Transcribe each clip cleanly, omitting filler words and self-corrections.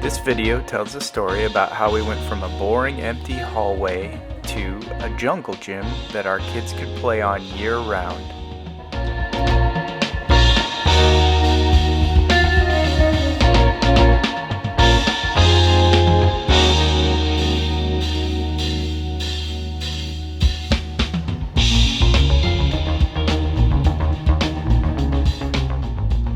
This video tells a story about how we went from a boring empty hallway to a jungle gym that our kids could play on year-round.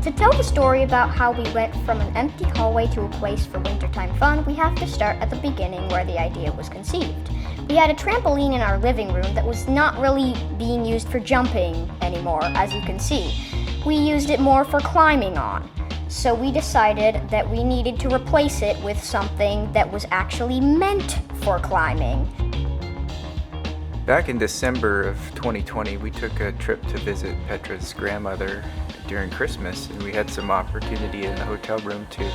To tell the story about how we went from an empty hallway to a place for wintertime fun, we have to start at the beginning where the idea was conceived. We had a trampoline in our living room that was not really being used for jumping anymore, as you can see. We used it more for climbing on. So we decided that we needed to replace it with something that was actually meant for climbing. Back in December of 2020, we took a trip to visit Petra's grandmother during Christmas, and we had some opportunity in the hotel room to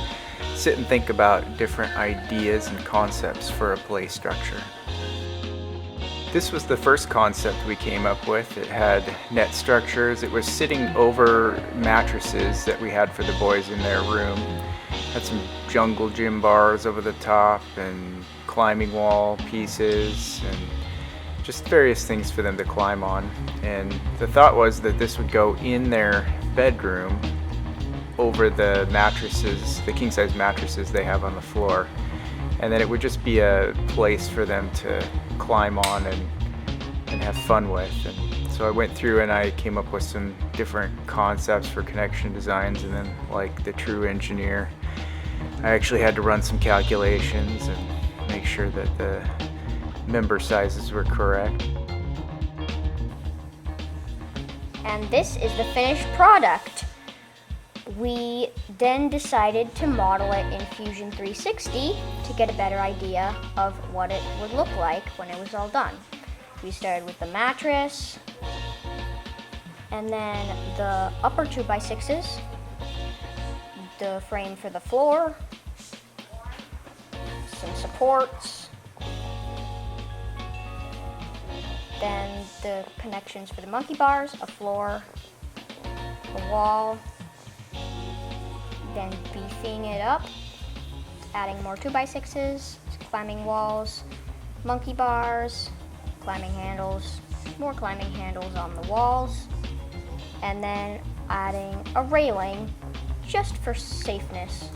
sit and think about different ideas and concepts for a play structure. This was the first concept we came up with. It had net structures. It was sitting over mattresses that we had for the boys in their room. Had some jungle gym bars over the top and climbing wall pieces and just various things for them to climb on. And the thought was that this would go in their bedroom over the mattresses, the king-size mattresses they have on the floor. And then it would just be a place for them to climb on and have fun with. And so I went through and I came up with some different concepts for connection designs, and then, like the true engineer, I actually had to run some calculations and make sure that the member sizes were correct. And this is the finished product. We then decided to model it in Fusion 360 to get a better idea of what it would look like when it was all done. We started with the mattress, and then the upper 2x6s, the frame for the floor, some supports, then the connections for the monkey bars, a floor, a wall, then beefing it up, adding more 2x6s, climbing walls, monkey bars, climbing handles, more climbing handles on the walls, and then adding a railing just for safeness.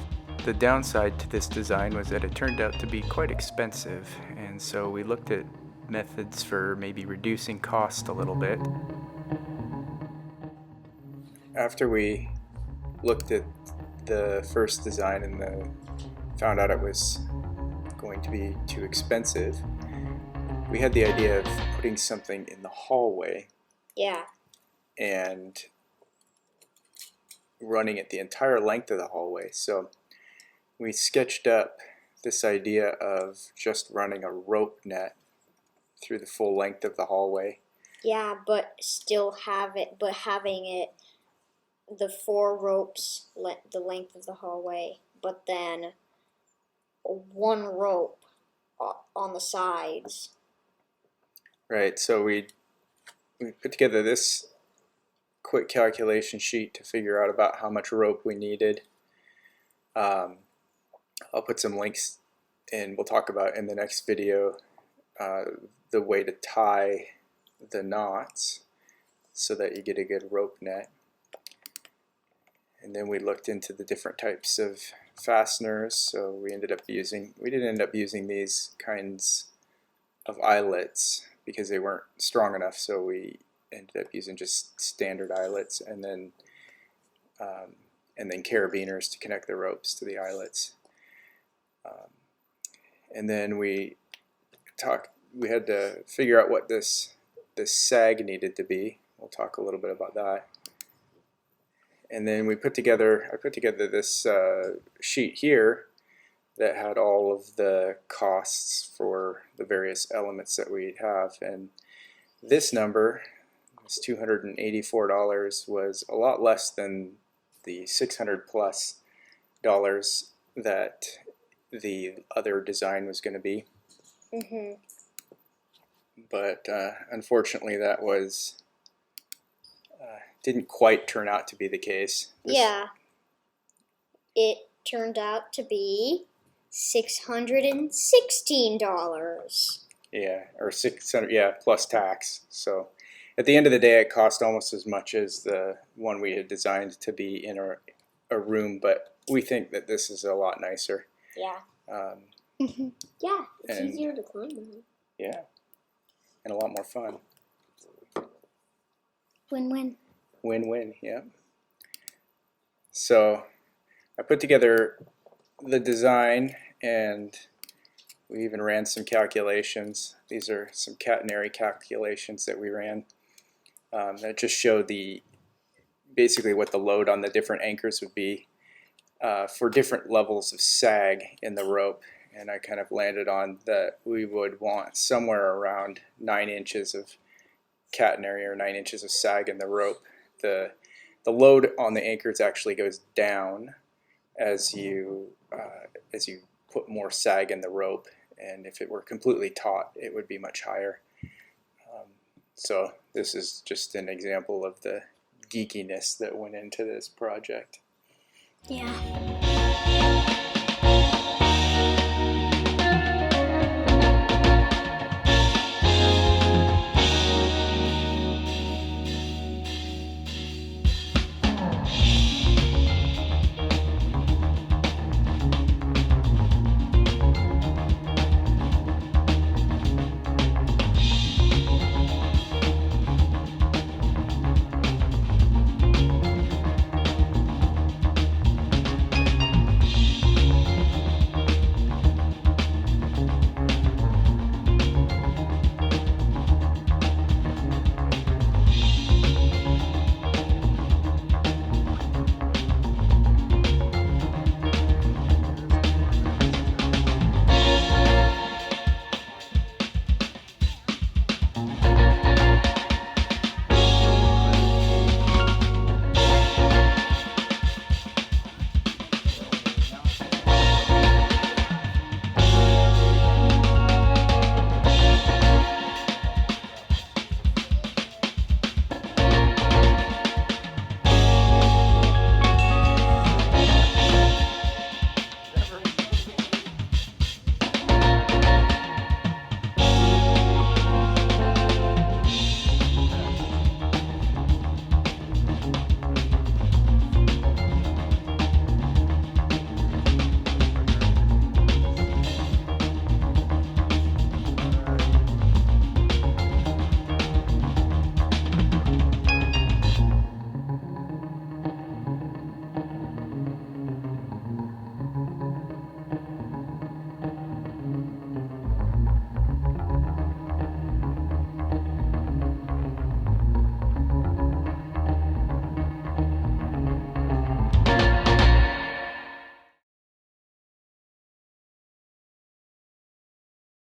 The downside to this design was that it turned out to be quite expensive, and so we looked at methods for maybe reducing cost a little bit. After we looked at the first design and found out it was going to be too expensive, we had the idea of putting something in the hallway. Yeah. And running it the entire length of the hallway. So we sketched up this idea of just running a rope net through the full length of the hallway. Yeah, but having it the 4 ropes the length of the hallway, but then 1 rope on the sides. Right, so we put together this quick calculation sheet to figure out about how much rope we needed. I'll put some links in, we'll talk about in the next video the way to tie the knots so that you get a good rope net. And then we looked into the different types of fasteners, so we didn't end up using these kinds of eyelets because they weren't strong enough, so we ended up using just standard eyelets, and then carabiners to connect the ropes to the eyelets. And then we had to figure out what this sag needed to be. We'll talk a little bit about that. And then I put together this sheet here that had all of the costs for the various elements that we have. And this number, this $284, was a lot less than the $600 plus that the other design was going to be. Mm-hmm. But unfortunately that didn't quite turn out to be the case. Yeah. It turned out to be $616. Yeah, or 600, yeah, plus tax. So at the end of the day, it cost almost as much as the one we had designed to be in a room, but we think that this is a lot nicer. Yeah. Um, Yeah, it's and- easier to climb now. yeah, and a lot more fun. Win-win. Win-win, yeah. So I put together the design, and we even ran some calculations. These are some catenary calculations that we ran that just showed basically what the load on the different anchors would be for different levels of sag in the rope. And I kind of landed on that we would want somewhere around 9 inches of catenary or 9 inches of sag in the rope. The load on the anchors actually goes down as you put more sag in the rope, and if it were completely taut, it would be much higher. So this is just an example of the geekiness that went into this project. Yeah.